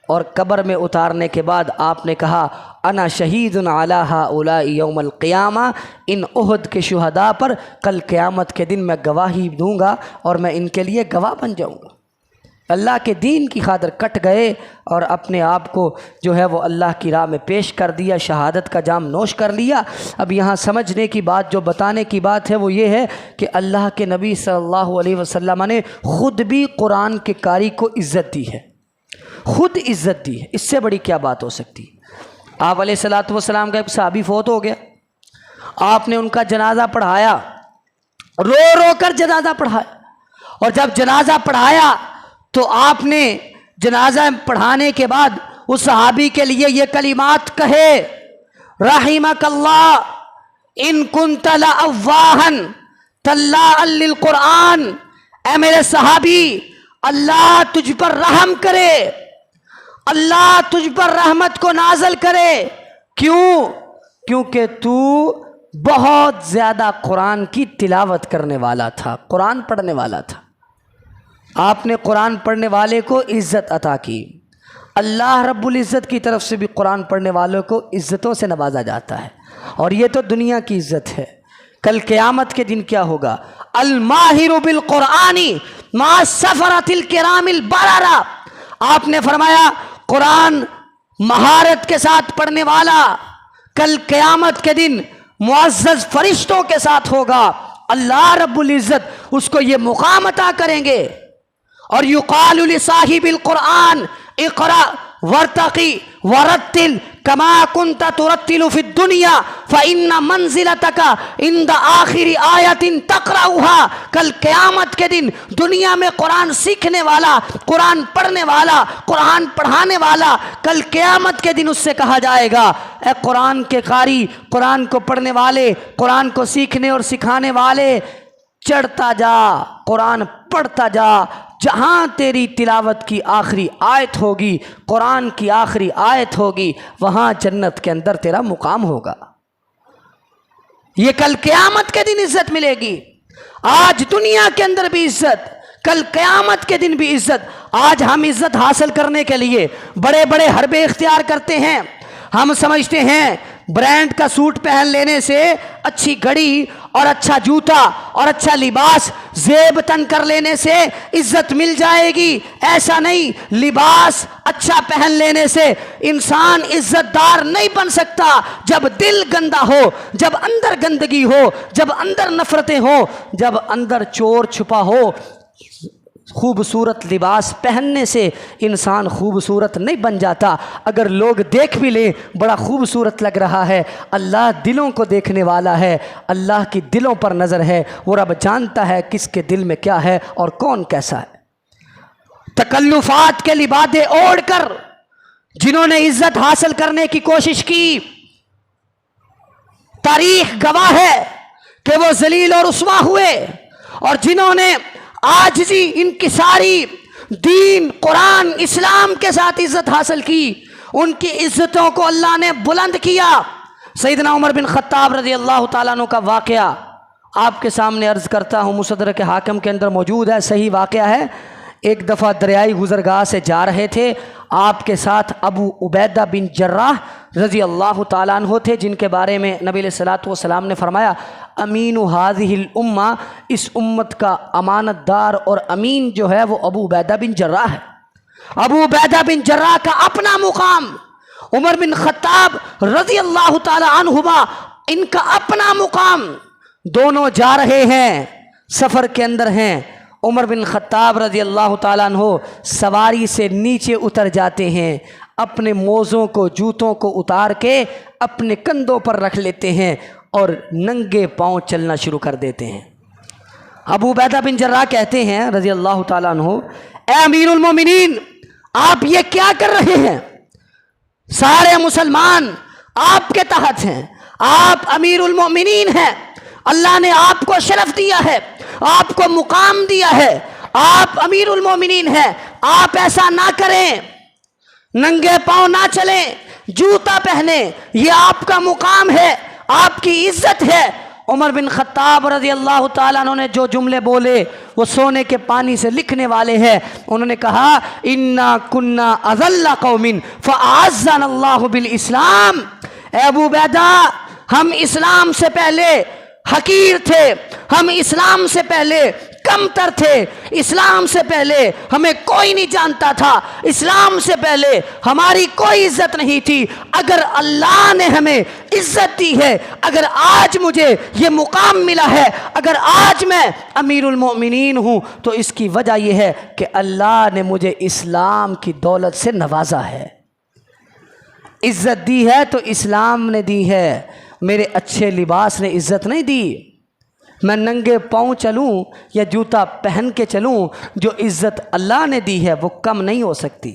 اور قبر میں اتارنے کے بعد آپ نے کہا انا شہید علی ہؤلاء یوم القیامہ، ان احد کے شہداء پر کل قیامت کے دن میں گواہی دوں گا اور میں ان کے لیے گواہ بن جاؤں گا۔ اللہ کے دین کی خاطر کٹ گئے اور اپنے آپ کو جو ہے وہ اللہ کی راہ میں پیش کر دیا، شہادت کا جام نوش کر لیا۔ اب یہاں سمجھنے کی بات، جو بتانے کی بات ہے وہ یہ ہے کہ اللہ کے نبی صلی اللہ علیہ وسلم نے خود بھی قرآن کے قاری کو عزت دی ہے، خود عزت دی ہے، اس سے بڑی کیا بات ہو سکتی؟ آپ علیہ الصلوۃ والسلام کا ایک صحابی فوت ہو گیا، آپ نے ان کا جنازہ پڑھایا، رو رو کر جنازہ پڑھایا، اور جب جنازہ پڑھایا تو آپ نے جنازہ پڑھانے کے بعد اس صحابی کے لیے یہ کلمات کہے، رحمک اللہ ان کنت لأواہا طلاعا للقرآن، اے میرے صحابی اللہ تجھ پر رحم کرے، اللہ تجھ پر رحمت کو نازل کرے۔ کیوں؟ کیونکہ تو بہت زیادہ قرآن کی تلاوت کرنے والا تھا، قرآن پڑھنے والا تھا۔ آپ نے قرآن پڑھنے والے کو عزت عطا کی۔ اللہ رب العزت کی طرف سے بھی قرآن پڑھنے والوں کو عزتوں سے نوازا جاتا ہے، اور یہ تو دنیا کی عزت ہے۔ کل قیامت کے دن کیا ہوگا؟ الماہر بالقرآن مع السفرۃ الکرام البررہ، آپ نے فرمایا قرآن مہارت کے ساتھ پڑھنے والا کل قیامت کے دن معزز فرشتوں کے ساتھ ہوگا۔ اللہ رب العزت اس کو یہ مقام عطا کریں گے۔ اور یقال لصاحب القرآن اقرأ وارتقی ورتل کما کنت ترتل فی الدنیا فإن منزلتک عند آخر آیت تقرأها، کل قیامت کے دن دنیا میں قرآن سیکھنے والا، قرآن پڑھنے والا، قرآن پڑھانے والا، کل قیامت کے دن اس سے کہا جائے گا اے قرآن کے قاری، قرآن کو پڑھنے والے، قرآن کو سیکھنے اور سکھانے والے، چڑھتا جا، قرآن پڑھتا جا، جہاں تیری تلاوت کی آخری آیت ہوگی، قرآن کی آخری آیت ہوگی، وہاں جنت کے اندر تیرا مقام ہوگا۔ یہ کل قیامت کے دن عزت ملے گی۔ آج دنیا کے اندر بھی عزت، کل قیامت کے دن بھی عزت۔ آج ہم عزت حاصل کرنے کے لیے بڑے بڑے حربے اختیار کرتے ہیں۔ ہم سمجھتے ہیں برانڈ کا سوٹ پہن لینے سے، اچھی گھڑی اور اچھا جوتا اور اچھا لباس زیب تن کر لینے سے عزت مل جائے گی، ایسا نہیں۔ لباس اچھا پہن لینے سے انسان عزت دار نہیں بن سکتا۔ جب دل گندا ہو، جب اندر گندگی ہو، جب اندر نفرتیں ہوں، جب اندر چور چھپا ہو، خوبصورت لباس پہننے سے انسان خوبصورت نہیں بن جاتا۔ اگر لوگ دیکھ بھی لیں بڑا خوبصورت لگ رہا ہے، اللہ دلوں کو دیکھنے والا ہے، اللہ کی دلوں پر نظر ہے، وہ رب جانتا ہے کس کے دل میں کیا ہے اور کون کیسا ہے۔ تکلفات کے لبادے اوڑھ کر جنہوں نے عزت حاصل کرنے کی کوشش کی، تاریخ گواہ ہے کہ وہ ذلیل اور رسوا ہوئے، اور جنہوں نے عاجزی انکساری دین قرآن اسلام کے ساتھ عزت حاصل کی، ان کی عزتوں کو اللہ نے بلند کیا۔ سیدنا عمر بن خطاب رضی اللہ تعالیٰ عنہ کا واقعہ آپ کے سامنے عرض کرتا ہوں، مصدرک حاکم کے اندر موجود ہے، صحیح واقعہ ہے۔ ایک دفعہ دریائے گزرگاہ سے جا رہے تھے، آپ کے ساتھ ابو عبیدہ بن جراح رضی اللہ تعالیٰ عنہ تھے، جن کے بارے میں نبی علیہ الصلوۃ والسلام نے فرمایا امین هذه الامہ، اس امت کا امانت دار اور امین جو ہے وہ ابو عبیدہ بن جراح ہے۔ ابو عبیدہ بن جراح کا اپنا مقام، عمر بن خطاب رضی اللہ تعالیٰ عنہما ان کا اپنا مقام، دونوں جا رہے ہیں، سفر کے اندر ہیں۔ عمر بن خطاب رضی اللہ تعالیٰ عنہ سواری سے نیچے اتر جاتے ہیں، اپنے موزوں کو جوتوں کو اتار کے اپنے کندھوں پر رکھ لیتے ہیں اور ننگے پاؤں چلنا شروع کر دیتے ہیں۔ ابو عبیدہ بن جراح کہتے ہیں رضی اللہ تعالیٰ عنہ، اے امیر المومنین آپ یہ کیا کر رہے ہیں؟ سارے مسلمان آپ کے تحت ہیں، آپ امیر المومنین ہیں، اللہ نے آپ کو شرف دیا ہے، آپ کو مقام دیا ہے، آپ امیر المومنین ہیں، آپ ایسا نہ کریں، ننگے پاؤں نہ چلیں، جوتا پہنیں، یہ آپ کا مقام ہے، آپ کی عزت ہے۔ عمر بن خطاب رضی اللہ تعالیٰ عنہ نے جو جملے بولے وہ سونے کے پانی سے لکھنے والے ہیں۔ انہوں نے کہا انا کنا اذل قوم فاعزنا اللہ بالاسلام، اے ابو عبیدہ ہم اسلام سے پہلے حقیر تھے، ہم اسلام سے پہلے کم تر تھے، اسلام سے پہلے ہمیں کوئی نہیں جانتا تھا، اسلام سے پہلے ہماری کوئی عزت نہیں تھی۔ اگر اللہ نے ہمیں عزت دی ہے، اگر آج مجھے یہ مقام ملا ہے، اگر آج میں امیر المومنین ہوں تو اس کی وجہ یہ ہے کہ اللہ نے مجھے اسلام کی دولت سے نوازا ہے۔ عزت دی ہے تو اسلام نے دی ہے، میرے اچھے لباس نے عزت نہیں دی۔ میں ننگے پاؤں چلوں یا جوتا پہن کے چلوں، جو عزت اللہ نے دی ہے وہ کم نہیں ہو سکتی۔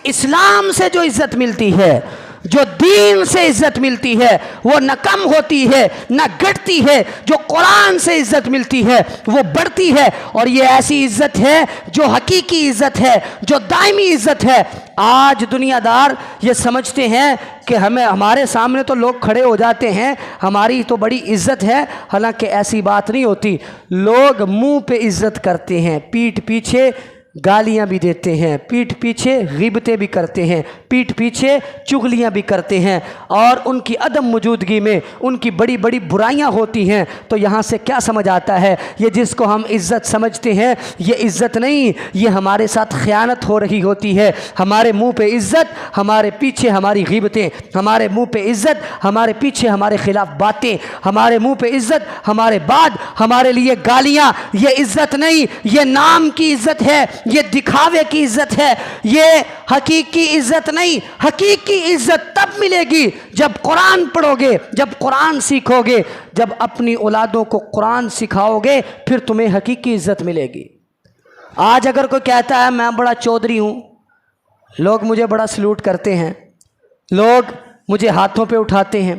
اسلام سے جو عزت ملتی ہے، جو دین سے عزت ملتی ہے وہ نہ کم ہوتی ہے نہ گھٹتی ہے، جو قرآن سے عزت ملتی ہے وہ بڑھتی ہے، اور یہ ایسی عزت ہے جو حقیقی عزت ہے، جو دائمی عزت ہے۔ آج دنیا دار یہ سمجھتے ہیں کہ ہمارے سامنے تو لوگ کھڑے ہو جاتے ہیں، ہماری تو بڑی عزت ہے، حالانکہ ایسی بات نہیں ہوتی۔ لوگ منہ پہ عزت کرتے ہیں، پیٹھ پیچھے گالیاں بھی دیتے ہیں، پیٹھ پیچھے غیبتیں بھی کرتے ہیں، پیٹھ پیچھے چغلیاں بھی کرتے ہیں، اور ان کی عدم موجودگی میں ان کی بڑی بڑی برائیاں ہوتی ہیں۔ تو یہاں سے کیا سمجھ آتا ہے؟ یہ جس کو ہم عزت سمجھتے ہیں یہ عزت نہیں، یہ ہمارے ساتھ خیانت ہو رہی ہوتی ہے۔ ہمارے منہ پہ عزت، ہمارے پیچھے ہماری غیبتیں، ہمارے منہ پہ عزت، ہمارے پیچھے ہمارے خلاف باتیں، ہمارے منہ پہ عزت، ہمارے بعد ہمارے لیے گالیاں، یہ عزت نہیں، یہ نام کی عزت ہے، یہ دکھاوے کی عزت ہے، یہ حقیقی عزت نہیں۔ حقیقی عزت تب ملے گی جب قرآن پڑھو گے، جب قرآن سیکھو گے، جب اپنی اولادوں کو قرآن سکھاؤ گے، پھر تمہیں حقیقی عزت ملے گی۔ آج اگر کوئی کہتا ہے میں بڑا چودھری ہوں، لوگ مجھے بڑا سلوٹ کرتے ہیں، لوگ مجھے ہاتھوں پہ اٹھاتے ہیں،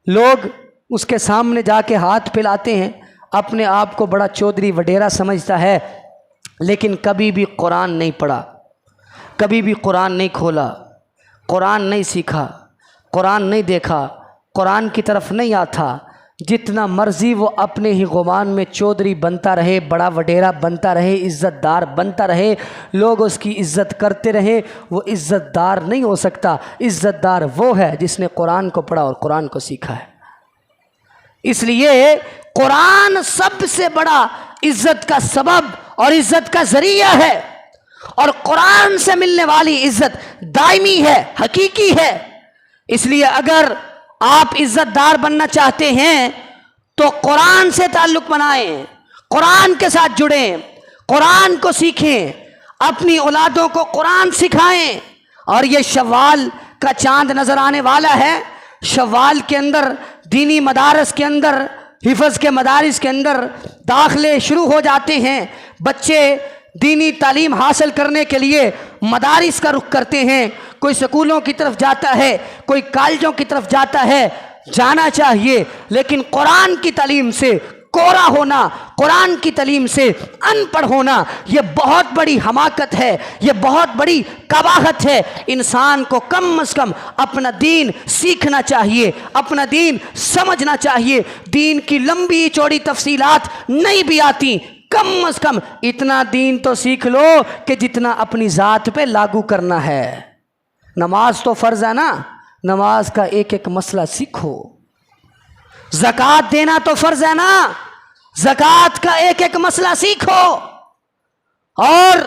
لوگ اس کے سامنے جا کے ہاتھ پھیلاتے ہیں، اپنے آپ کو بڑا چودھری وڈیرا سمجھتا ہے، لیکن کبھی بھی قرآن نہیں پڑھا، کبھی بھی قرآن نہیں کھولا، قرآن نہیں سیکھا، قرآن نہیں دیکھا، قرآن کی طرف نہیں آتا۔ جتنا مرضی وہ اپنے ہی گمان میں چودھری بنتا رہے، بڑا وڈیرا بنتا رہے، عزت دار بنتا رہے، لوگ اس کی عزت کرتے رہے، وہ عزت دار نہیں ہو سکتا۔ عزت دار وہ ہے جس نے قرآن کو پڑھا اور قرآن کو سیکھا ہے۔ اس لیے قرآن سب سے بڑا عزت کا سبب اور عزت کا ذریعہ ہے، اور قرآن سے ملنے والی عزت دائمی ہے، حقیقی ہے۔ اس لیے اگر آپ عزت دار بننا چاہتے ہیں تو قرآن سے تعلق بنائیں، قرآن کے ساتھ جڑیں، قرآن کو سیکھیں، اپنی اولادوں کو قرآن سکھائیں۔ اور یہ شوال کا چاند نظر آنے والا ہے، شوال کے اندر دینی مدارس کے اندر، حفظ کے مدارس کے اندر داخلے شروع ہو جاتے ہیں، بچے دینی تعلیم حاصل کرنے کے لیے مدارس کا رخ کرتے ہیں، کوئی سکولوں کی طرف جاتا ہے، کوئی کالجوں کی طرف جاتا ہے، جانا چاہیے، لیکن قرآن کی تعلیم سے کورا ہونا، قرآن کی تعلیم سے ان پڑھ ہونا، یہ بہت بڑی حماقت ہے، یہ بہت بڑی قباحت ہے۔ انسان کو کم از کم اپنا دین سیکھنا چاہیے، اپنا دین سمجھنا چاہیے۔ دین کی لمبی چوڑی تفصیلات نہیں بھی آتی، کم از کم اتنا دین تو سیکھ لو کہ جتنا اپنی ذات پہ لاگو کرنا ہے۔ نماز تو فرض ہے نا، نماز کا ایک ایک مسئلہ سیکھو۔ زکوٰۃ دینا تو فرض ہے نا، زکوٰۃ کا ایک ایک مسئلہ سیکھو۔ اور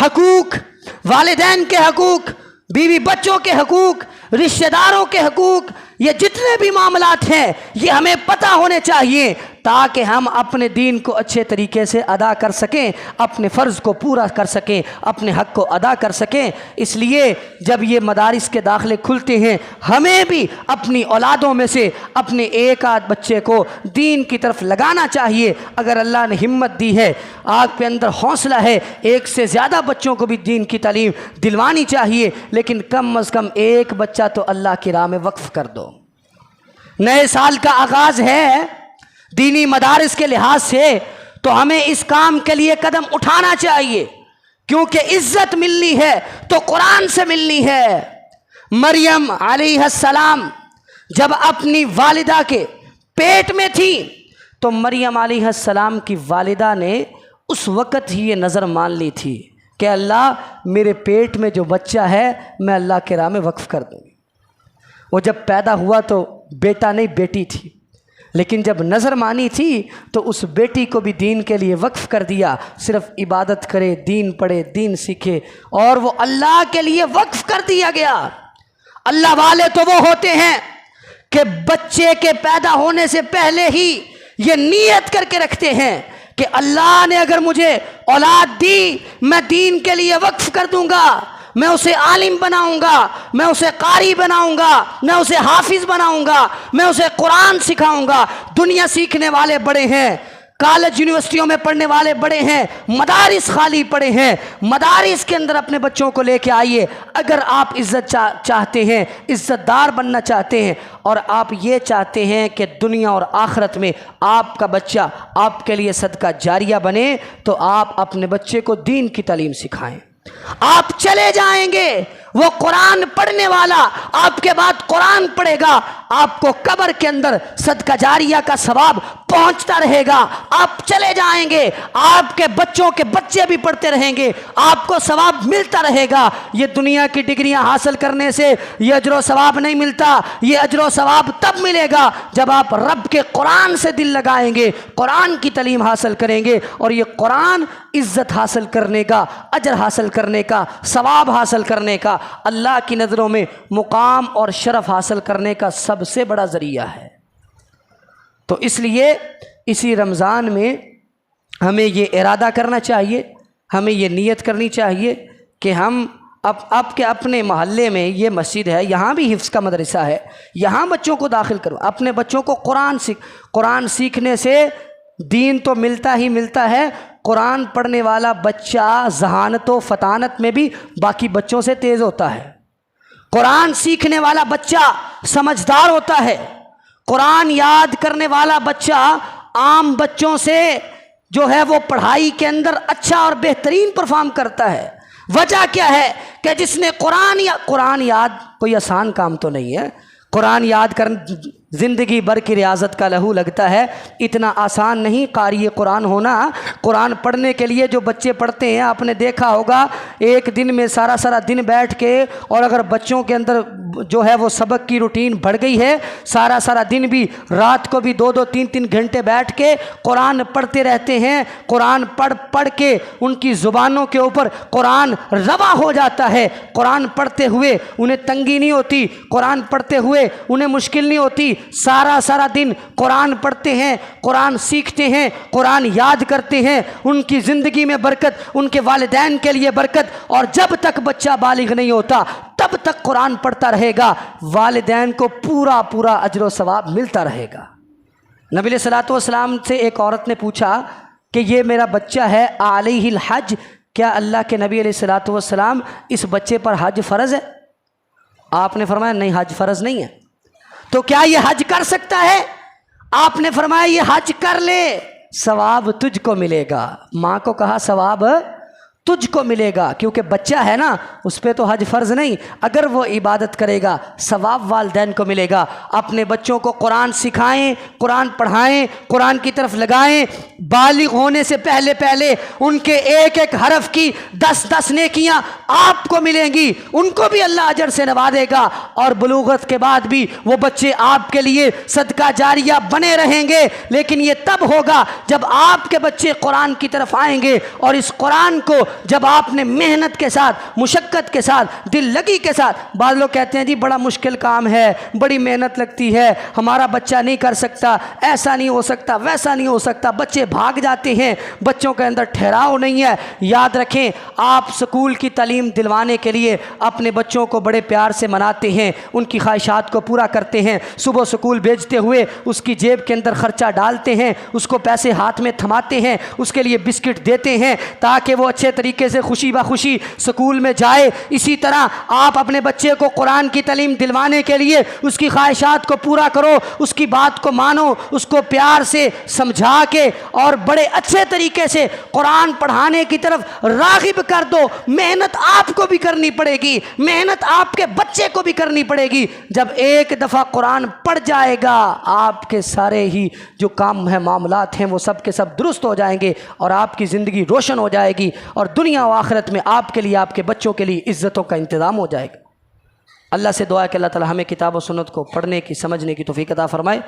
حقوق، والدین کے حقوق، بیوی بچوں کے حقوق، رشتہ داروں کے حقوق، یہ جتنے بھی معاملات ہیں یہ ہمیں پتہ ہونے چاہیے تاکہ ہم اپنے دین کو اچھے طریقے سے ادا کر سکیں، اپنے فرض کو پورا کر سکیں، اپنے حق کو ادا کر سکیں۔ اس لیے جب یہ مدارس کے داخلے کھلتے ہیں، ہمیں بھی اپنی اولادوں میں سے اپنے ایک آدھ بچے کو دین کی طرف لگانا چاہیے۔ اگر اللہ نے ہمت دی ہے، آپ کے اندر حوصلہ ہے، ایک سے زیادہ بچوں کو بھی دین کی تعلیم دلوانی چاہیے، لیکن کم از کم ایک بچہ تو اللہ کی راہ میں وقف کر دو۔ نئے سال کا آغاز ہے، دینی مدارس کے لحاظ سے تو ہمیں اس کام کے لیے قدم اٹھانا چاہیے، کیونکہ عزت ملنی ہے تو قرآن سے ملنی ہے۔ مریم علیہ السلام جب اپنی والدہ کے پیٹ میں تھی تو مریم علیہ السلام کی والدہ نے اس وقت ہی یہ نظر مان لی تھی کہ اللہ میرے پیٹ میں جو بچہ ہے میں اللہ کے راہ میں وقف کر دوں گی۔ وہ جب پیدا ہوا تو بیٹا نہیں بیٹی تھی، لیکن جب نظر مانی تھی تو اس بیٹی کو بھی دین کے لیے وقف کر دیا، صرف عبادت کرے، دین پڑھے، دین سیکھے، اور وہ اللہ کے لیے وقف کر دیا گیا۔ اللہ والے تو وہ ہوتے ہیں کہ بچے کے پیدا ہونے سے پہلے ہی یہ نیت کر کے رکھتے ہیں کہ اللہ نے اگر مجھے اولاد دی میں دین کے لیے وقف کر دوں گا، میں اسے عالم بناؤں گا، میں اسے قاری بناؤں گا، میں اسے حافظ بناؤں گا، میں اسے قرآن سکھاؤں گا۔ دنیا سیکھنے والے بڑے ہیں، کالج یونیورسٹیوں میں پڑھنے والے بڑے ہیں، مدارس خالی پڑے ہیں، مدارس کے اندر اپنے بچوں کو لے کے آئیے۔ اگر آپ عزت چاہتے ہیں، عزت دار بننا چاہتے ہیں، اور آپ یہ چاہتے ہیں کہ دنیا اور آخرت میں آپ کا بچہ آپ کے لیے صدقہ جاریہ بنے، تو آپ اپنے بچے کو دین کی تعلیم سکھائیں۔ آپ چلے جائیں گے، وہ قرآن پڑھنے والا آپ کے بعد قرآن پڑھے گا، آپ کو قبر کے اندر صدقہ جاریہ کا ثواب پہنچتا رہے گا۔ آپ چلے جائیں گے، آپ کے بچوں کے بچے بھی پڑھتے رہیں گے، آپ کو ثواب ملتا رہے گا۔ یہ دنیا کی ڈگریاں حاصل کرنے سے یہ اجر و ثواب نہیں ملتا، یہ اجر و ثواب تب ملے گا جب آپ رب کے قرآن سے دل لگائیں گے، قرآن کی تعلیم حاصل کریں گے، اور یہ قرآن عزت حاصل کرنے کا، اجر حاصل کرنے کا، ثواب حاصل کرنے کا، اللہ کی نظروں میں مقام اور شرف حاصل کرنے کا سب سے بڑا ذریعہ ہے۔ تو اس لیے اسی رمضان میں ہمیں یہ ارادہ کرنا چاہیے، ہمیں یہ نیت کرنی چاہیے کہ ہم اب کے اپنے محلے میں یہ مسجد ہے، یہاں بھی حفظ کا مدرسہ ہے، یہاں بچوں کو داخل کرو، اپنے بچوں کو قرآن سیکھنے سے دین تو ملتا ہی ملتا ہے، قرآن پڑھنے والا بچہ ذہانت و فطانت میں بھی باقی بچوں سے تیز ہوتا ہے۔ قرآن سیکھنے والا بچہ سمجھدار ہوتا ہے، قرآن یاد کرنے والا بچہ عام بچوں سے جو ہے وہ پڑھائی کے اندر اچھا اور بہترین پرفارم کرتا ہے۔ وجہ کیا ہے کہ جس نے قرآن یاد، کوئی آسان کام تو نہیں ہے، قرآن یاد زندگی بھر کی ریاضت کا لہو لگتا ہے. اتنا آسان نہیں قاری قرآن ہونا. قرآن پڑھنے کے لیے جو بچے پڑھتے ہیں آپ نے دیکھا ہوگا ایک دن میں سارا دن بیٹھ کے, اور اگر بچوں کے اندر جو ہے وہ سبق کی روٹین بڑھ گئی ہے, سارا دن بھی رات کو بھی 2-3 گھنٹے بیٹھ کے قرآن پڑھتے رہتے ہیں. قرآن پڑھ کے ان کی زبانوں کے اوپر قرآن روا ہو جاتا ہے. قرآن پڑھتے ہوئے انہیں تنگی نہیں ہوتی, قرآن پڑھتے ہوئے انہیں مشکل نہیں ہوتی. سارا دن قرآن پڑھتے ہیں, قرآن سیکھتے ہیں, قرآن یاد کرتے ہیں. ان کی زندگی میں برکت, ان کے والدین کے لیے برکت. اور جب تک بچہ بالغ نہیں ہوتا تب تک قرآن پڑھتا رہے گا, والدین کو پورا اجر و ثواب ملتا رہے گا. نبی علیہ الصلوۃ والسلام سے ایک عورت نے پوچھا کہ یہ میرا بچہ ہے, علیہ الحج, کیا اللہ کے نبی علیہ الصلوۃ والسلام اس بچے پر حج فرض ہے؟ آپ نے فرمایا نہیں, حج فرض نہیں ہے. تو کیا یہ حج کر سکتا ہے؟ آپ نے فرمایا یہ حج کر لے, ثواب تجھ کو ملے گا. ماں کو کہا ثواب تجھ کو ملے گا, کیونکہ بچہ ہے نا, اس پہ تو حج فرض نہیں. اگر وہ عبادت کرے گا ثواب والدین کو ملے گا. اپنے بچوں کو قرآن سکھائیں, قرآن پڑھائیں, قرآن کی طرف لگائیں. بالغ ہونے سے پہلے ان کے ایک حرف کی 10 نیکیاں آپ کو ملیں گی, ان کو بھی اللہ اجر سے نوازے گا. اور بلوغت کے بعد بھی وہ بچے آپ کے لیے صدقہ جاریہ بنے رہیں گے. لیکن یہ تب ہوگا جب آپ کے بچے قرآن کی طرف آئیں گے, اور اس قرآن کو جب آپ نے محنت کے ساتھ, مشقت کے ساتھ, دل لگی کے ساتھ. بعض لوگ کہتے ہیں جی بڑا مشکل کام ہے, بڑی محنت لگتی ہے, ہمارا بچہ نہیں کر سکتا, ایسا نہیں ہو سکتا, ویسا نہیں ہو سکتا. بچے بھاگ جاتے ہیں, بچوں کے اندر ٹھہراؤ نہیں ہے. یاد رکھیں, آپ سکول کی تعلیم دلوانے کے لیے اپنے بچوں کو بڑے پیار سے مناتے ہیں, ان کی خواہشات کو پورا کرتے ہیں. صبح سکول بھیجتے ہوئے اس کی جیب کے اندر خرچہ ڈالتے ہیں, اس کو پیسے ہاتھ میں تھماتے ہیں, اس کے لیے بسکٹ دیتے ہیں تاکہ وہ اچھے طریقے سے خوشی بخوشی سکول میں جائے. اسی طرح آپ اپنے بچے کو قرآن کی تعلیم دلوانے کے لیے اس کی خواہشات کو پورا کرو, اس کی بات کو مانو, اس کو پیار سے سمجھا کے اور بڑے اچھے طریقے سے قرآن پڑھانے کی طرف راغب کر دو. محنت آپ کو بھی کرنی پڑے گی, محنت آپ کے بچے کو بھی کرنی پڑے گی. جب ایک دفعہ قرآن پڑھ جائے گا آپ کے سارے ہی جو کام ہیں, معاملات ہیں, وہ سب کے سب درست ہو جائیں گے, اور آپ کی زندگی روشن ہو جائے گی, اور دنیا و آخرت میں آپ کے لیے, آپ کے بچوں کے لیے عزتوں کا انتظام ہو جائے گا. اللہ سے دعا ہے کہ اللہ تعالی ہمیں کتاب و سنت کو پڑھنے کی, سمجھنے کی توفیق عطا فرمائے.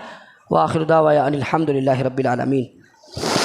وآخر دعوانا ان الحمد للہ رب العالمین.